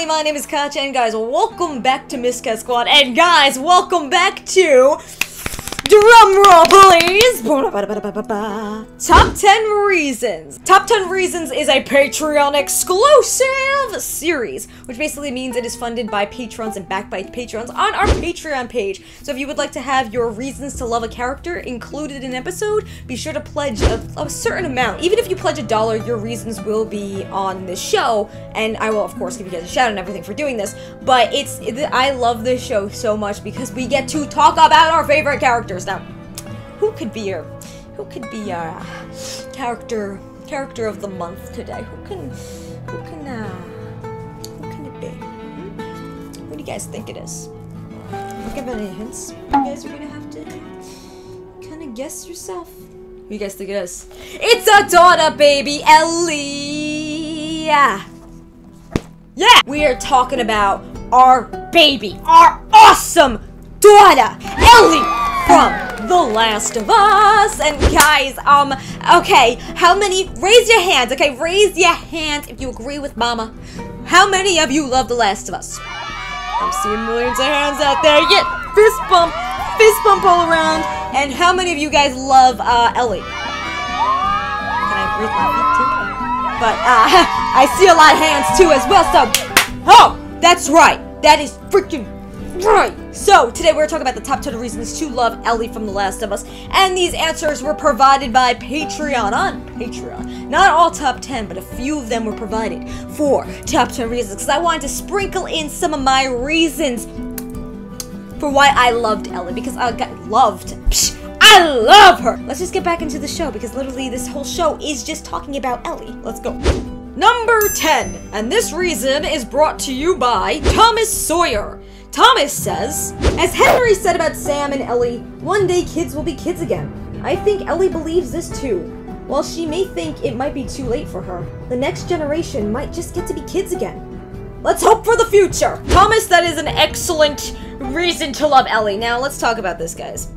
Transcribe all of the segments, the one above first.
everybody, my name is Katja, and guys, welcome back to MiscatSquad, and guys, welcome back to... Drumroll, please! Top 10 Reasons. Top 10 Reasons is a Patreon exclusive series, which basically means it is funded by patrons and backed by patrons on our Patreon page. So if you would like to have your reasons to love a character included in an episode, be sure to pledge a certain amount. Even if you pledge $1, your reasons will be on this show, and I will, of course, give you guys a shout out and everything for doing this. But I love this show so much because we get to talk about our favorite characters. Now, who could be our character of the month today? Who can it be? What do you guys think it is? Don't give any hints. You guys are gonna have to kind of guess yourself. Who do you guys think it is? It's our daughter, baby, Ellie. Yeah, we are talking about our baby, our awesome daughter, Ellie from The Last of Us. And guys, okay, how many, raise your hands, okay, raise your hands if you agree with Mama. How many of you love The Last of Us? I'm seeing millions of hands out there. Yeah, fist bump all around. And how many of you guys love, Ellie? Can I raise my feet too? But, I see a lot of hands too as well, so, oh, that's right, that is freaking right. So, today we're talking about the top 10 reasons to love Ellie from The Last of Us, and these answers were provided by Patreon on Patreon. Not all top 10, but a few of them were provided for top 10 reasons, because I wanted to sprinkle in some of my reasons for why I loved Ellie, because I love her! Let's just get back into the show, because literally this whole show is just talking about Ellie. Let's go. Number 10, and this reason is brought to you by Thomas Sawyer. Thomas says, as Henry said about Sam and Ellie, one day kids will be kids again. I think Ellie believes this too. While she may think it might be too late for her, the next generation might just get to be kids again. Let's hope for the future. Thomas, that is an excellent reason to love Ellie. Now, let's talk about this, guys.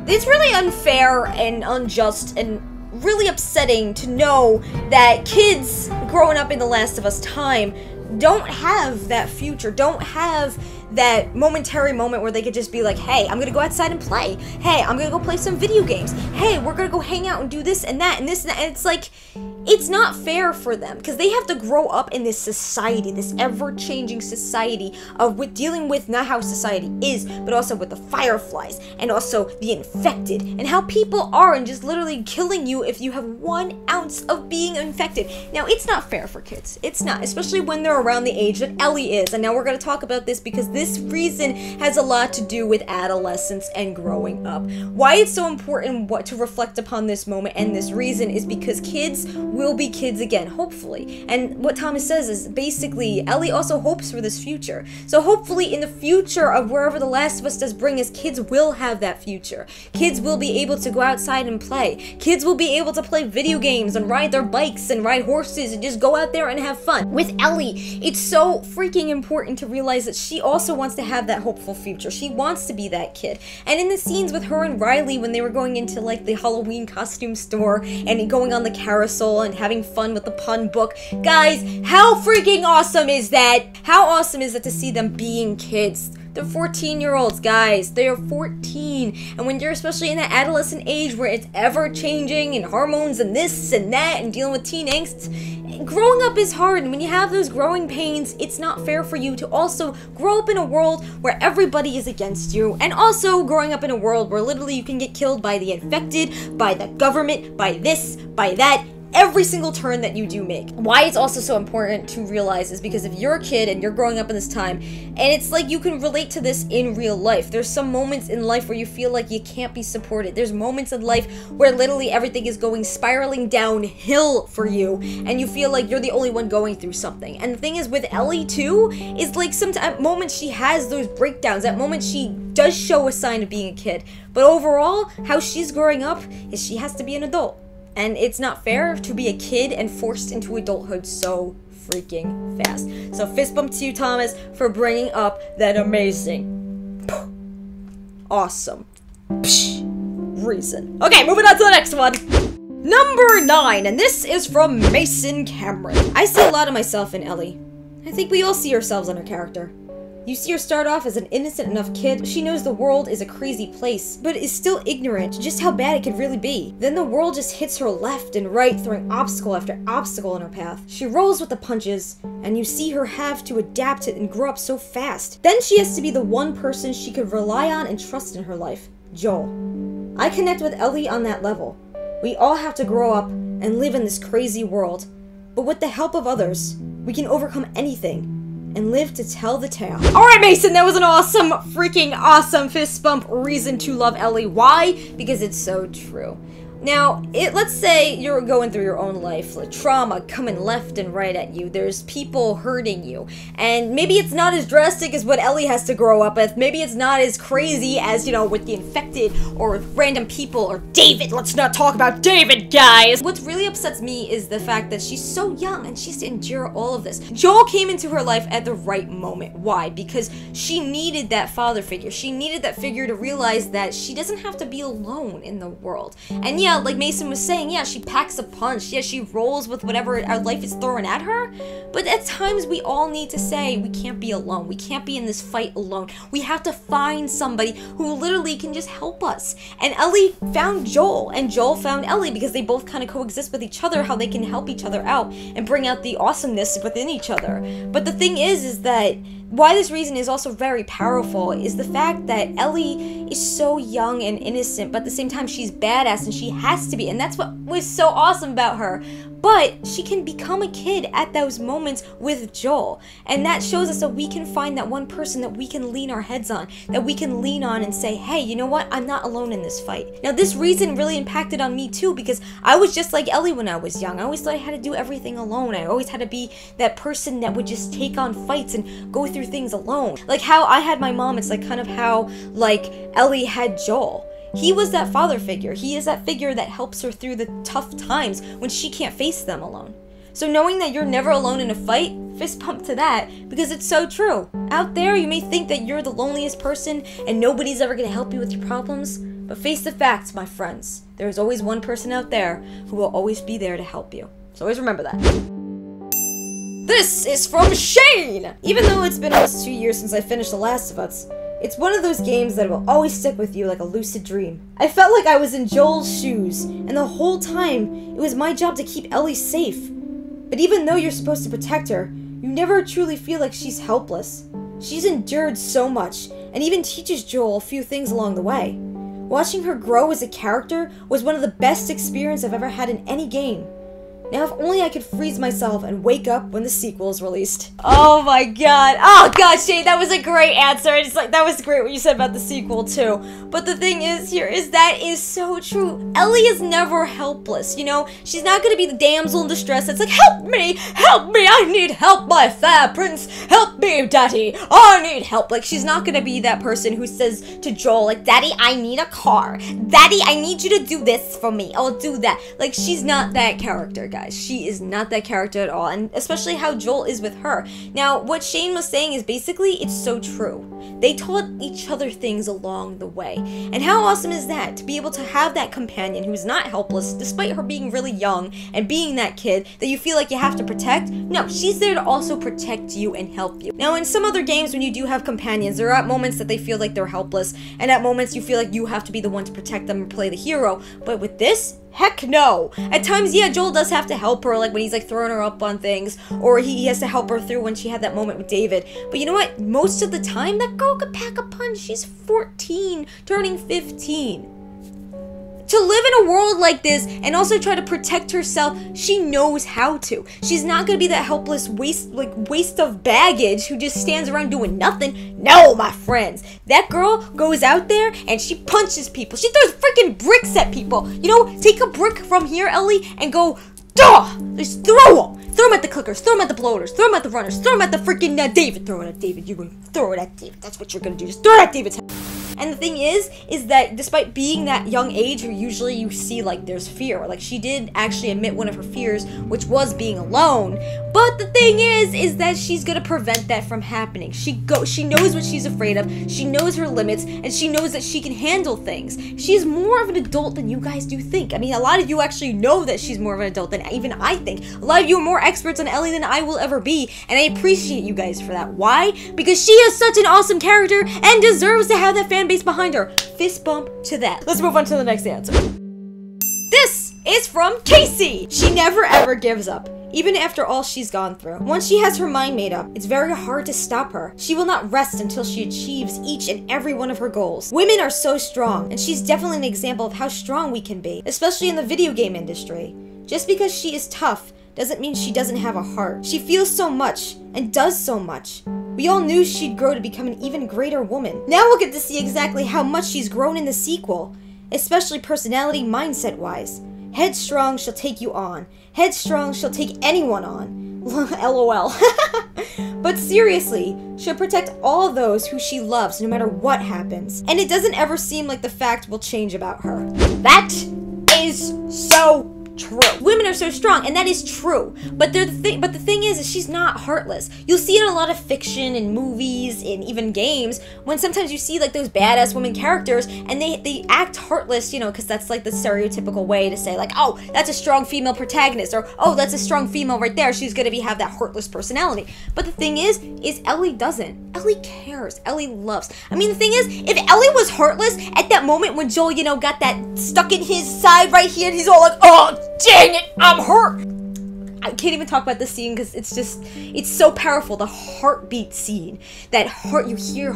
It's really unfair and unjust and really upsetting to know that kids growing up in The Last of Us time don't have that future, don't have that momentary moment where they could just be like, hey, I'm gonna go outside and play. Hey, I'm gonna go play some video games. Hey, we're gonna go hang out and do this and that and this and that. And it's like, it's not fair for them because they have to grow up in this society, this ever-changing society with dealing with not how society is, but also with the fireflies and also the infected and how people are and just literally killing you if you have 1 ounce of being infected. Now, it's not fair for kids. It's not, especially when they're around the age that Ellie is. And now we're going to talk about this because this reason has a lot to do with adolescence and growing up. Why it's so important to reflect upon this moment and this reason is because kids will be kids again, hopefully. And what Thomas says is basically Ellie also hopes for this future. So hopefully in the future of wherever The Last of Us does bring us, kids will have that future. Kids will be able to go outside and play. Kids will be able to play video games and ride their bikes and ride horses and just go out there and have fun. With Ellie, it's so freaking important to realize that she also wants to have that hopeful future. She wants to be that kid. And in the scenes with her and Riley when they were going into like the Halloween costume store and going on the carousel and having fun with the pun book. Guys, how freaking awesome is that? How awesome is it to see them being kids? They're 14-year-olds, guys. They are 14. And when you're especially in that adolescent age where it's ever-changing and hormones and this and that and dealing with teen angst, growing up is hard. And when you have those growing pains, it's not fair for you to also grow up in a world where everybody is against you. And also growing up in a world where literally you can get killed by the infected, by the government, by this, by that, every single turn that you do make. Why it's also so important to realize is because if you're a kid and you're growing up in this time, and it's like you can relate to this in real life. There's some moments in life where you feel like you can't be supported. There's moments in life where literally everything is going spiraling downhill for you, and you feel like you're the only one going through something. And the thing is with Ellie too, is like sometimes moments she has those breakdowns, at moments she does show a sign of being a kid. But overall, how she's growing up is she has to be an adult. And it's not fair to be a kid and forced into adulthood so freaking fast. So fist bump to you, Thomas, for bringing up that amazing, awesome reason. Okay, moving on to the next one. Number 9, and this is from Mason Cameron. I see a lot of myself in Ellie. I think we all see ourselves in her character. You see her start off as an innocent enough kid. She knows the world is a crazy place, but is still ignorant to just how bad it could really be. Then the world just hits her left and right, throwing obstacle after obstacle in her path. She rolls with the punches, and you see her have to adapt it and grow up so fast. Then she has to be the one person she could rely on and trust in her life, Joel. I connect with Ellie on that level. We all have to grow up and live in this crazy world, but with the help of others, we can overcome anything and live to tell the tale. Alright, Mason, that was an awesome, freaking awesome fist bump reason to love Ellie. Why? Because it's so true. Now, let's say you're going through your own life, like trauma coming left and right at you. There's people hurting you. And maybe it's not as drastic as what Ellie has to grow up with. Maybe it's not as crazy as, you know, with the infected or with random people or David. Let's not talk about David, guys! What really upsets me is the fact that she's so young and she has to endure all of this. Joel came into her life at the right moment. Why? Because she needed that father figure. She needed that figure to realize that she doesn't have to be alone in the world. And yeah, like Mason was saying, yeah, she packs a punch. Yeah, she rolls with whatever our life is throwing at her. But at times, we all need to say, we can't be alone. We can't be in this fight alone. We have to find somebody who literally can just help us. And Ellie found Joel, and Joel found Ellie because they both kind of coexist with each other, how they can help each other out and bring out the awesomeness within each other. But the thing is that why this reason is also very powerful is the fact that Ellie is so young and innocent, but at the same time she's badass and she has to be, and that's what was so awesome about her. But she can become a kid at those moments with Joel, and that shows us that we can find that one person that we can lean our heads on, that we can lean on and say, hey, you know what, I'm not alone in this fight. Now this reason really impacted on me too, because I was just like Ellie when I was young. I always thought I had to do everything alone. I always had to be that person that would just take on fights and go through things alone. Like how I had my mom, it's like kind of how like Ellie had Joel. He was that father figure. He is that figure that helps her through the tough times when she can't face them alone. So knowing that you're never alone in a fight, fist pump to that, because it's so true. Out there, you may think that you're the loneliest person and nobody's ever going to help you with your problems, but face the facts, my friends. There's always one person out there who will always be there to help you. So always remember that. This is from Shane! Even though it's been almost 2 years since I finished The Last of Us, it's one of those games that will always stick with you like a lucid dream. I felt like I was in Joel's shoes, and the whole time, it was my job to keep Ellie safe. But even though you're supposed to protect her, you never truly feel like she's helpless. She's endured so much, and even teaches Joel a few things along the way. Watching her grow as a character was one of the best experiences I've ever had in any game. Now if only I could freeze myself and wake up when the sequel is released. Oh my god. Oh god, Shane, that was a great answer. It's like, that was great what you said about the sequel too. But the thing is here is that is so true. Ellie is never helpless, you know? She's not gonna be the damsel in distress that's like, help me, I need help, my fair prince, help me, daddy, I need help. Like, she's not gonna be that person who says to Joel, like, daddy, I need a car. Daddy, I need you to do this for me. I'll do that. Like, she's not that character, guys. She is not that character at all, and especially how Joel is with her. Now, what Shane was saying is basically, it's so true. They taught each other things along the way. And how awesome is that? To be able to have that companion who's not helpless, despite her being really young and being that kid that you feel like you have to protect. No, she's there to also protect you and help you. Now, in some other games, when you do have companions, there are at moments that they feel like they're helpless, and at moments you feel like you have to be the one to protect them and play the hero. But with this, heck no! At times, yeah, Joel does have to help her, like when he's like throwing her up on things, or he has to help her through when she had that moment with David. But you know what? Most of the time, that girl could pack a punch. She's 14, turning 15. To live in a world like this and also try to protect herself, she knows how to. She's not gonna be that helpless waste of baggage who just stands around doing nothing. No, my friends. That girl goes out there and she punches people. She throws freaking bricks at people. You know, take a brick from here, Ellie, and go, duh! Just throw them. Throw them at the clickers, throw them at the bloaters, throw them at the runners, throw them at the freaking David. Throw it at David. You're gonna throw it at David. That's what you're gonna do. Just throw it at David's head. And the thing is that despite being that young age, where usually you see like there's fear, like she did actually admit one of her fears, which was being alone. But the thing is that she's gonna prevent that from happening. She knows what she's afraid of, she knows her limits, and she knows that she can handle things. She's more of an adult than you guys do think. I mean, a lot of you actually know that she's more of an adult than even I think. A lot of you are more experts on Ellie than I will ever be, and I appreciate you guys for that. Why? Because she is such an awesome character and deserves to have that fan base behind her. Fist bump to that. Let's move on to the next answer. This is from Casey. She never ever gives up, even after all she's gone through. Once she has her mind made up, it's very hard to stop her. She will not rest until she achieves each and every one of her goals. Women are so strong, and she's definitely an example of how strong we can be, especially in the video game industry. Just because she is tough doesn't mean she doesn't have a heart. She feels so much and does so much. We all knew she'd grow to become an even greater woman. Now we'll get to see exactly how much she's grown in the sequel, especially personality mindset-wise. Headstrong, she'll take you on. Headstrong, she'll take anyone on. LOL. But seriously, she'll protect all those who she loves no matter what happens. And it doesn't ever seem like the fact will change about her. That is so true. Women are so strong, and that is true. But the thing is she's not heartless. You'll see it in a lot of fiction and movies and even games, when sometimes you see like those badass women characters and they act heartless, you know, because that's like the stereotypical way to say like, oh, that's a strong female protagonist, or oh, that's a strong female right there, she's gonna have that heartless personality. But the thing is Ellie doesn't. Ellie cares. Ellie loves. I mean, the thing is, if Ellie was heartless at that moment when Joel, you know, got that stuck in his side right here, and he's all like, oh, dang it, I'm hurt. I can't even talk about this scene because it's so powerful. The heartbeat scene. That heart, you hear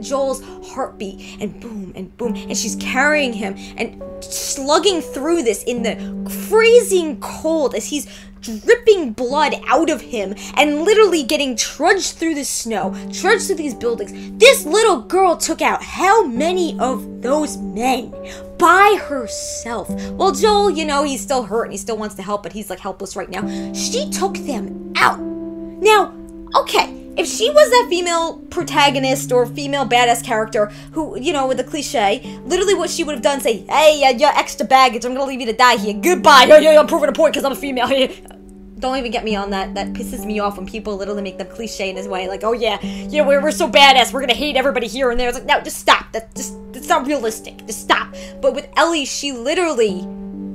Joel's heartbeat, and boom, and she's carrying him and slugging through this in the freezing cold as he's dripping blood out of him and literally getting trudged through the snow, trudged through these buildings. This little girl took out how many of those men by herself? Well, Joel, you know, he's still hurt and he still wants to help, but he's like helpless right now. She took them out. Now, okay, if she was that female protagonist or female badass character who, you know, with the cliche, literally what she would have done, say, hey, you're extra baggage, I'm gonna leave you to die here, goodbye, I'm proving a point because I'm a female. Don't even get me on that. That pisses me off when people literally make them cliche in this way, like, oh yeah, we're so badass, we're gonna hate everybody here and there. It's like, no, just stop, that's not realistic, just stop. But with Ellie, she literally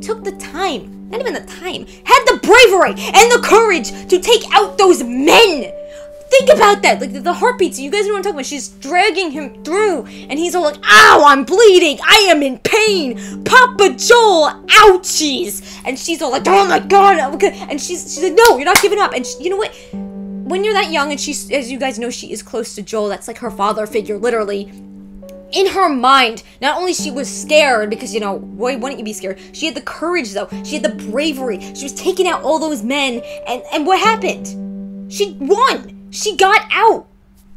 took the time, not even the time, had the bravery and the courage to take out those men. Think about that, like the heartbeats, you guys know what I'm talking about. She's dragging him through, and he's all like, ow, I'm bleeding, I am in pain, Papa Joel, ouchies. And she's all like, oh my god, and she's like, no, you're not giving up. And you know what, when you're that young, and she's, as you guys know, she is close to Joel, that's like her father figure, literally. In her mind, not only she was scared, because, you know, why wouldn't you be scared? She had the courage, though. She had the bravery. She was taking out all those men, and what happened? She won. She got out.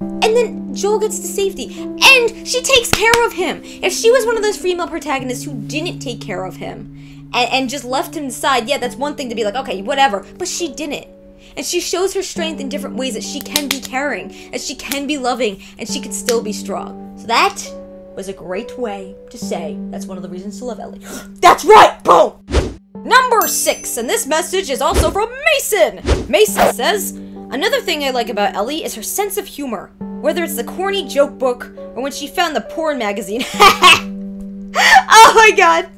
And then Joel gets to safety. And she takes care of him. If she was one of those female protagonists who didn't take care of him, and just left him aside, yeah, that's one thing to be like, okay, whatever. But she didn't. And she shows her strength in different ways, that she can be caring, that she can be loving, and she can still be strong. So that was a great way to say that's one of the reasons to love Ellie. That's right! Boom! Number 6, and this message is also from Mason! Mason says, another thing I like about Ellie is her sense of humor. Whether it's the corny joke book, or when she found the porn magazine. Oh my god!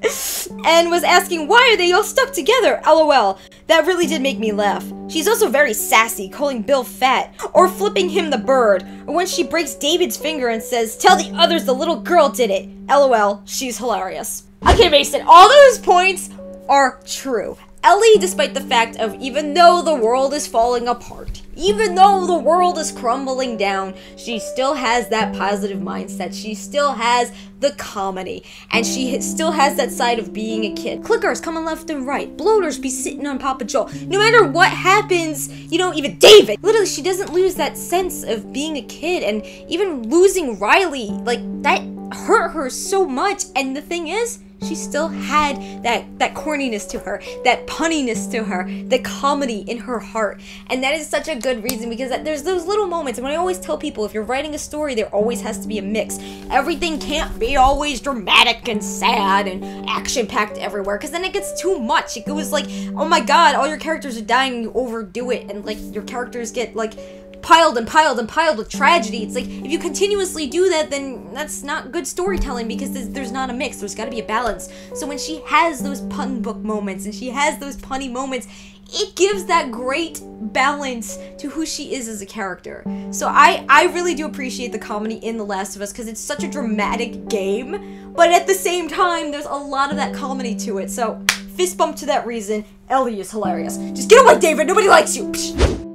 And was asking, why are they all stuck together? LOL. That really did make me laugh. She's also very sassy, calling Bill fat, or flipping him the bird, or when she breaks David's finger and says, tell the others the little girl did it. LOL, she's hilarious. Okay, Mason, all those points are true. Ellie, despite the fact of, even though the world is falling apart, even though the world is crumbling down, she still has that positive mindset. She still has the comedy. And she still has that side of being a kid. Clickers coming left and right. Bloaters be sitting on Papa Joel. No matter what happens, you know, even David. Literally, she doesn't lose that sense of being a kid. And even losing Riley, like, that hurt her so much. And the thing is, she still had that corniness to her, that punniness to her, the comedy in her heart. And that is such a good reason, because there's those little moments. And when I always tell people, if you're writing a story, there always has to be a mix. Everything can't be always dramatic and sad and action-packed everywhere, because then it gets too much. It goes like, oh my god, all your characters are dying, you overdo it, and like your characters get like piled and piled and piled with tragedy. It's like, if you continuously do that, then that's not good storytelling, because there's not a mix. There's got to be a balance. So when she has those pun book moments and she has those punny moments, it gives that great balance to who she is as a character. So I really do appreciate the comedy in The Last of Us, because it's such a dramatic game, but at the same time, there's a lot of that comedy to it. So fist bump to that reason. Ellie is hilarious. Just get away, David. Nobody likes you.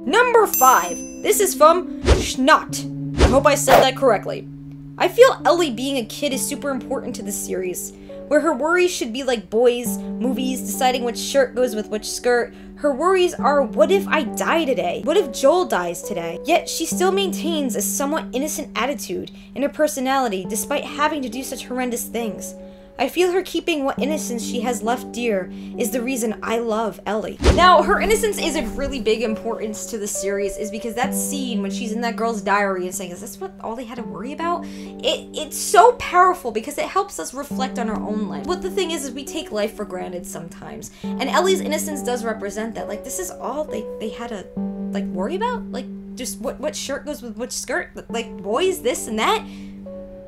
Number 5. This is from Schnott. I hope I said that correctly. I feel Ellie being a kid is super important to this series, where her worries should be like boys, movies, deciding which shirt goes with which skirt. Her worries are, what if I die today? What if Joel dies today? Yet she still maintains a somewhat innocent attitude in her personality despite having to do such horrendous things. I feel her keeping what innocence she has left dear is the reason I love Ellie. Now, her innocence is of really big importance to the series, is because that scene when she's in that girl's diary and saying, is this what all they had to worry about? It's so powerful, because it helps us reflect on our own life. What the thing is we take life for granted sometimes. And Ellie's innocence does represent that. Like, this is all they had to, like, worry about? Like, just what shirt goes with which skirt? Like, boys, this and that?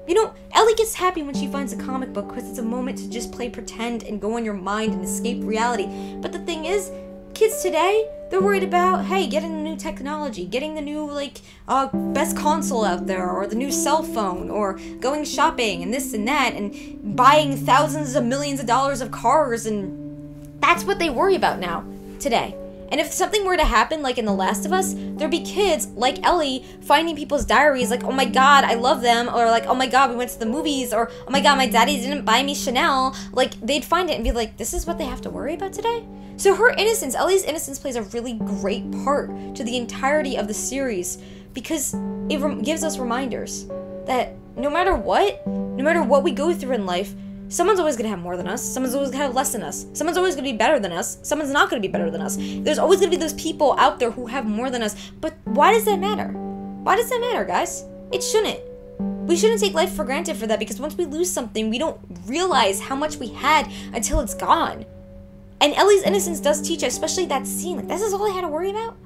You know, Ellie gets happy when she finds a comic book, because it's a moment to just play pretend and go in your mind and escape reality. But the thing is, kids today, they're worried about, hey, getting the new technology, getting the new, like, best console out there, or the new cell phone, or going shopping, and this and that, and buying thousands of millions of dollars of cars, and that's what they worry about now, today. And if something were to happen, like in The Last of Us, there'd be kids like Ellie finding people's diaries like, oh my god, I love them, or like, oh my god, we went to the movies, or oh my god, my daddy didn't buy me Chanel. Like, they'd find it and be like, this is what they have to worry about today? So her innocence, Ellie's innocence, plays a really great part to the entirety of the series, because it gives us reminders that no matter what we go through in life, someone's always going to have more than us. Someone's always going to have less than us. Someone's always going to be better than us. Someone's not going to be better than us. There's always going to be those people out there who have more than us. But why does that matter? Why does that matter, guys? It shouldn't. We shouldn't take life for granted for that, because once we lose something, we don't realize how much we had until it's gone. And Ellie's innocence does teach us, especially that scene. Like, this is all I had to worry about?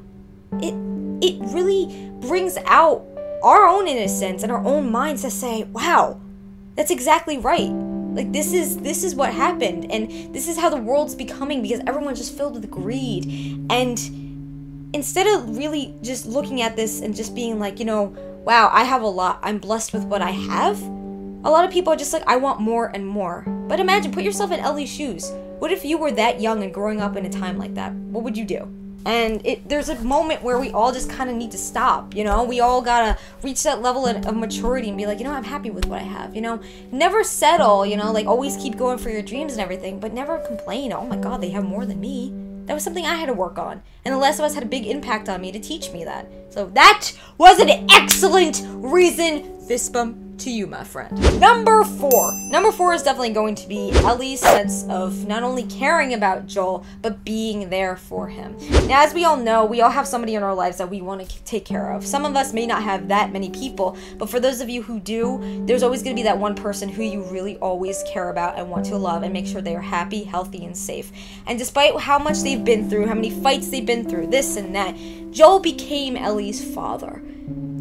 It really brings out our own innocence and our own minds to say, wow, that's exactly right. Like, this is what happened, and this is how the world's becoming, because everyone's just filled with greed. And instead of really just looking at this and just being like, you know, wow, I have a lot, I'm blessed with what I have, a lot of people are just like, I want more and more. But imagine, put yourself in Ellie's shoes. What if you were that young and growing up in a time like that? What would you do? And there's a moment where we all just kind of need to stop, you know? We all gotta reach that level of maturity and be like, you know, I'm happy with what I have, you know? Never settle, you know, like, always keep going for your dreams and everything, but never complain, oh my god, they have more than me. That was something I had to work on. And The Last of Us had a big impact on me to teach me that. So that was an excellent reason. Fist bump to you, my friend. Number 4. Number 4 is definitely going to be Ellie's sense of not only caring about Joel, but being there for him. Now, as we all know, we all have somebody in our lives that we want to take care of. Some of us may not have that many people, but for those of you who do, there's always going to be that one person who you really always care about and want to love and make sure they are happy, healthy, and safe. And despite how much they've been through, how many fights they've been through, this and that, Joel became Ellie's father.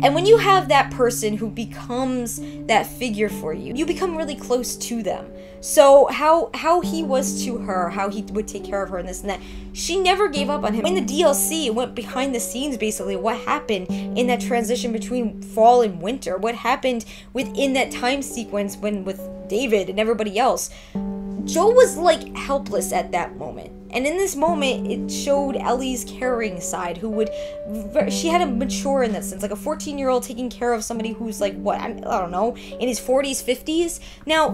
And when you have that person who becomes that figure for you, you become really close to them. So how he was to her, how he would take care of her and this and that, she never gave up on him. In the DLC, it went behind the scenes basically, what happened in that transition between fall and winter, what happened within that time sequence when with David and everybody else. Joel was like helpless at that moment. And in this moment, it showed Ellie's caring side, she had to mature in that sense, like a 14-year-old taking care of somebody who's like, what, I don't know, in his 40s, 50s. Now,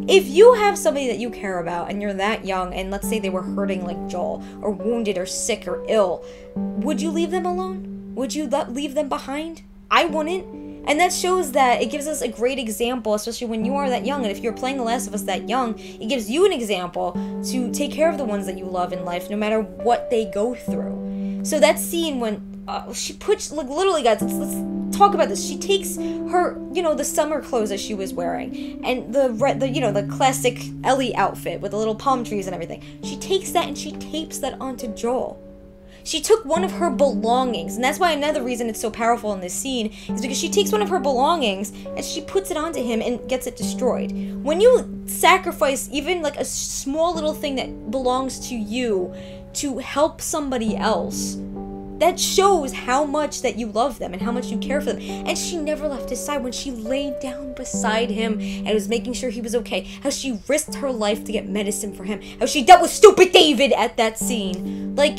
if you have somebody that you care about and you're that young, and let's say they were hurting like Joel, or wounded, or sick, or ill, would you leave them alone? Would you leave them behind? I wouldn't. And that shows that it gives us a great example, especially when you are that young. And if you're playing The Last of Us that young, it gives you an example to take care of the ones that you love in life, no matter what they go through. So that scene when she puts, like, literally, guys, let's talk about this. She takes her, the summer clothes that she was wearing, and the classic Ellie outfit with the little palm trees and everything. She takes that and she tapes that onto Joel. She took one of her belongings, and that's why another reason it's so powerful in this scene is because she takes one of her belongings and she puts it onto him and gets it destroyed. When you sacrifice even like a small little thing that belongs to you to help somebody else, that shows how much that you love them and how much you care for them. And she never left his side when she laid down beside him and was making sure he was okay. How she risked her life to get medicine for him. How she dealt with stupid David at that scene. Like,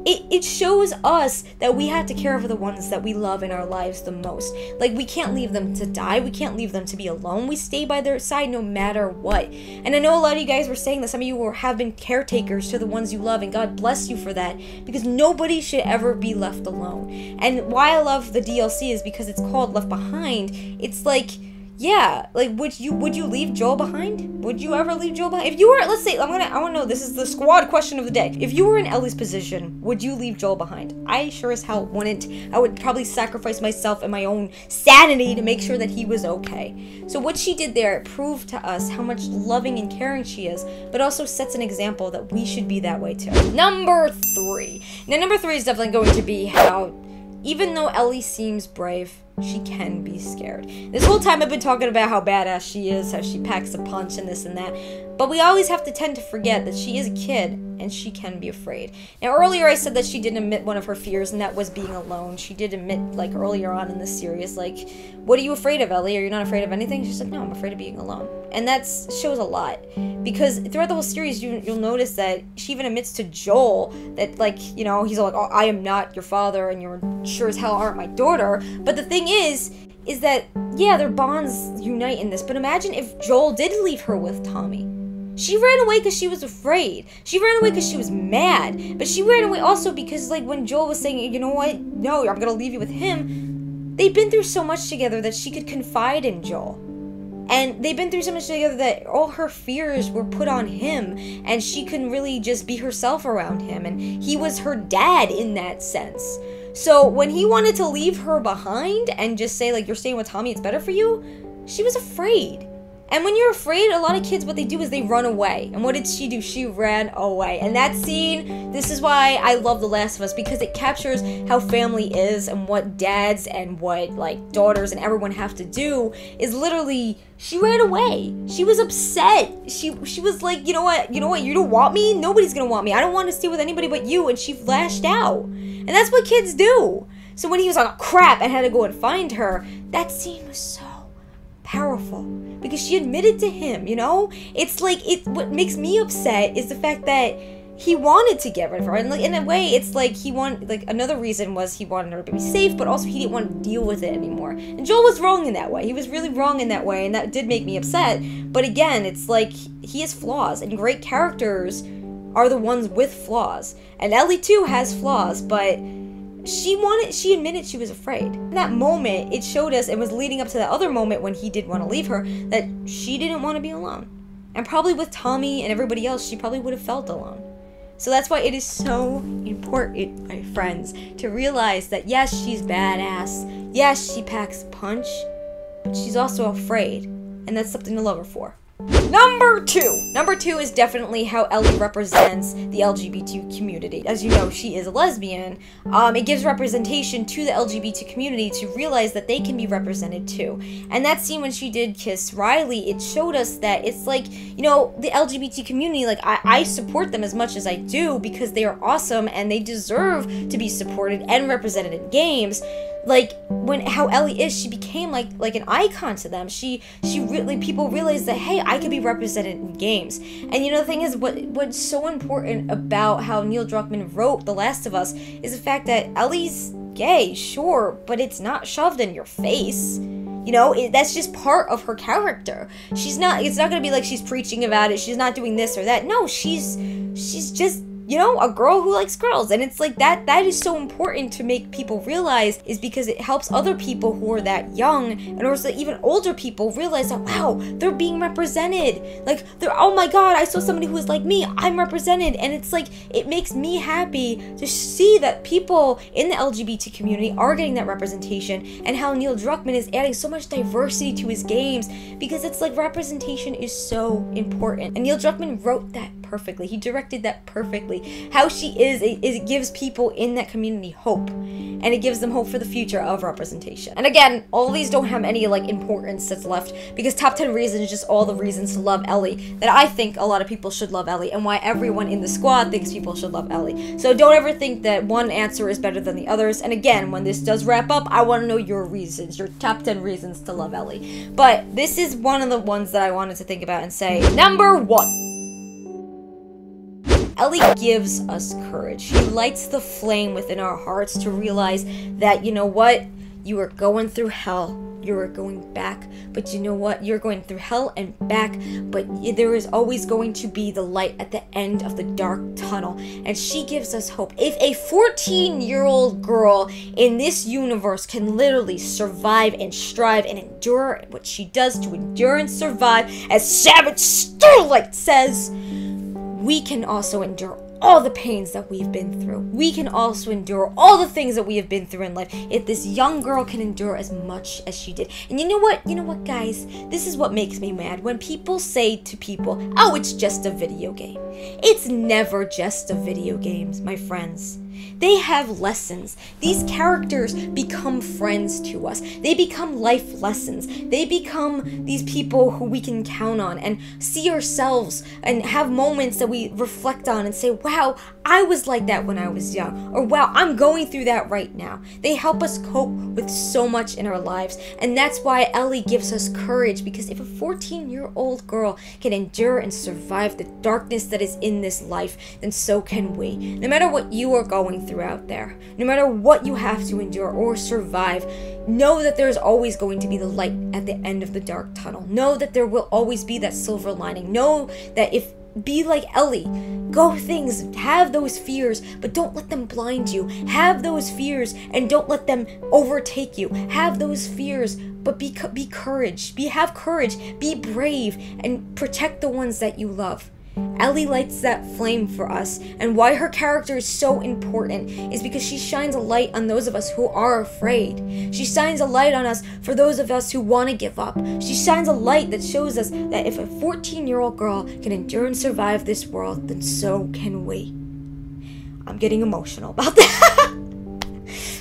it shows us that we have to care for the ones that we love in our lives the most. Like, we can't leave them to die. We can't leave them to be alone. We stay by their side no matter what. And I know a lot of you guys were saying that some of you have been caretakers to the ones you love, and God bless you for that, because nobody should ever be left alone. And why I love the DLC is because it's called Left Behind. It's like, yeah, like, would you leave Joel behind? Would you ever leave Joel behind? If you were, let's say, I want to know, this is the squad question of the day. If you were in Ellie's position, would you leave Joel behind? I sure as hell wouldn't. I would probably sacrifice myself and my own sanity to make sure that he was okay. So what she did there, it proved to us how much loving and caring she is, but also sets an example that we should be that way too. Number 3. Now, number 3 is definitely going to be how, even though Ellie seems brave, she can be scared. This whole time I've been talking about how badass she is, how she packs a punch and this and that, but we always have to tend to forget that she is a kid and she can be afraid. Now, earlier I said that she did admit one of her fears, and that was being alone. She did admit, like, earlier on in the series, like, what are you afraid of, Ellie? Are you not afraid of anything? She said, no, I'm afraid of being alone. And that shows a lot, because throughout the whole series, you'll notice that she even admits to Joel that, like, he's all like, oh, I am not your father, and you're sure as hell aren't my daughter. But the thing is that, yeah, their bonds unite in this, but imagine if Joel did leave her with Tommy. She ran away because she was afraid. She ran away because she was mad. But she ran away also because, like, when Joel was saying, you know what, no, I'm gonna leave you with him, they'd been through so much together that she could confide in Joel. And they've been through so much together that all her fears were put on him, and she couldn't really just be herself around him, and he was her dad in that sense. So when he wanted to leave her behind and just say, like, you're staying with Tommy, it's better for you, she was afraid. And when you're afraid, a lot of kids, what they do is they run away. And what did she do? She ran away. And that scene, this is why I love The Last of Us, because it captures how family is and what dads and what, like, daughters and everyone have to do is literally, she ran away. She was upset. She was like, you know what, you don't want me? Nobody's gonna want me. I don't want to stay with anybody but you. And she lashed out. And that's what kids do. So when he was like, oh, crap, and had to go and find her, that scene was so powerful because she admitted to him, It's like, what makes me upset is the fact that he wanted to get rid of her, and, like, in a way, it's like he wanted, like, another reason was he wanted her to be safe, but also he didn't want to deal with it anymore. And Joel was wrong in that way. He was really wrong in that way, and that did make me upset. But again, it's like, he has flaws, and great characters are the ones with flaws. And Ellie too has flaws, but she admitted she was afraid. In that moment, it showed us, and was leading up to that other moment when he did want to leave her, that she didn't want to be alone. And probably with Tommy and everybody else, she probably would have felt alone. So that's why it is so important, my friends, to realize that yes, she's badass, yes, she packs a punch, but she's also afraid, and that's something to love her for. Number 2. Number 2 is definitely how Ellie represents the LGBT community. As you know, she is a lesbian. It gives representation to the LGBT community to realize that they can be represented too. And that scene when she did kiss Riley, it showed us that it's like, the LGBT community, like, I support them as much as I do because they are awesome and they deserve to be supported and represented in games. Like, how Ellie is, she became like an icon to them. She really, people realized that, hey, I could be represented in games. And the thing is, what's so important about how Neil Druckmann wrote The Last of Us is the fact that Ellie's gay, sure, but it's not shoved in your face. That's just part of her character. It's not gonna be like she's preaching about it, she's not doing this or that. No, she's just you know, a girl who likes girls. And it's like that is so important to make people realize, is because it helps other people who are that young, and also even older people, realize that, wow, they're being represented. Like, oh my god, I saw somebody who is like me, I'm represented. And it's like, it makes me happy to see that people in the LGBT community are getting that representation, and how Neil Druckmann is adding so much diversity to his games, because it's like representation is so important. And Neil Druckmann wrote that perfectly. He directed that perfectly. How she is, it gives people in that community hope, and it gives them hope for the future of representation. And again, all these don't have any like importance that's left, because top 10 reasons is just all the reasons to love Ellie, that I think a lot of people should love Ellie, and why everyone in the squad thinks people should love Ellie. So don't ever think that one answer is better than the others. And again, when this does wrap up, I want to know your reasons, your top 10 reasons to love Ellie. But this is one of the ones that I wanted to think about and say, number 1. Ellie gives us courage. She lights the flame within our hearts to realize that, you know what? You are going through hell. You are going back. But you know what? You're going through hell and back. But there is always going to be the light at the end of the dark tunnel. And she gives us hope. If a 14-year-old girl in this universe can literally survive and strive and endure what she does to endure and survive, as Savage Starlight says, we can also endure all the pains that we've been through. We can also endure all the things that we have been through in life. If this young girl can endure as much as she did. And you know what? You know what, guys? This is what makes me mad. When people say to people, oh, it's just a video game. It's never just a video game, my friends. They have lessons. These characters become friends to us. They become life lessons. They become these people who we can count on and see ourselves and have moments that we reflect on and say, wow, I was like that when I was young. Or wow, I'm going through that right now. They help us cope with so much in our lives. And that's why Ellie gives us courage, because if a 14-year-old girl can endure and survive the darkness that is in this life, then so can we. No matter what you are going through out there, no matter what you have to endure or survive, know that there's always going to be the light at the end of the dark tunnel. Know that there will always be that silver lining. Know that be like Ellie. Go things, have those fears, but don't let them blind you. Have those fears and don't let them overtake you. Have those fears, but be courage. Have courage, be brave, and protect the ones that you love. Ellie lights that flame for us, and why her character is so important is because she shines a light on those of us who are afraid. She shines a light on us for those of us who want to give up. She shines a light that shows us that if a 14-year-old girl can endure and survive this world, then so can we. I'm getting emotional about that.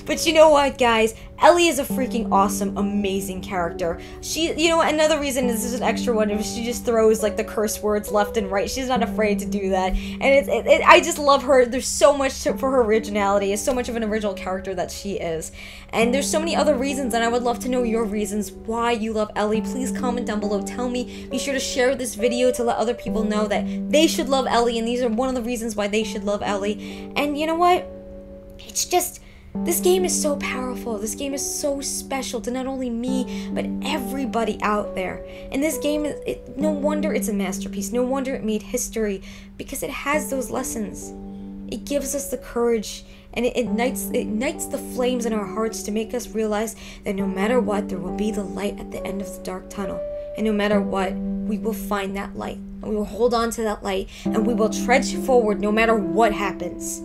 But you know what, guys? Ellie is a freaking awesome, amazing character. She, you know, another reason this is an extra one is she just throws like the curse words left and right. She's not afraid to do that, and I just love her. There's so much for her originality. It's so much of an original character that she is, and there's so many other reasons. And I would love to know your reasons why you love Ellie. Please comment down below. Tell me. Be sure to share this video to let other people know that they should love Ellie, and these are one of the reasons why they should love Ellie. And you know what? It's just, this game is so powerful. This game is so special to not only me, but everybody out there. And this game, no wonder it's a masterpiece. No wonder it made history, because it has those lessons. It gives us the courage, and it ignites the flames in our hearts to make us realize that no matter what, there will be the light at the end of the dark tunnel. And no matter what, we will find that light. And we will hold on to that light, and we will trudge forward no matter what happens.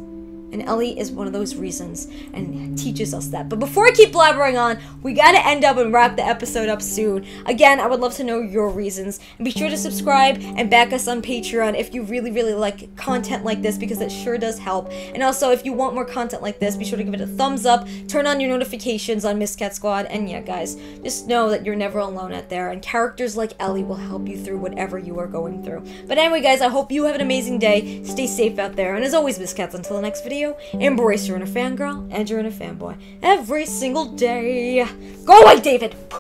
And Ellie is one of those reasons and teaches us that. But before I keep blabbering on, we gotta end up and wrap the episode up soon. Again, I would love to know your reasons. And be sure to subscribe and back us on Patreon if you really, really like content like this, because it sure does help. And also, if you want more content like this, be sure to give it a thumbs up, turn on your notifications on MiscatSquad, and yeah, guys, just know that you're never alone out there, and characters like Ellie will help you through whatever you are going through. But anyway, guys, I hope you have an amazing day. Stay safe out there, and as always, MiscAts, until the next video, embrace your inner fangirl and your inner fanboy every single day. Go away, David!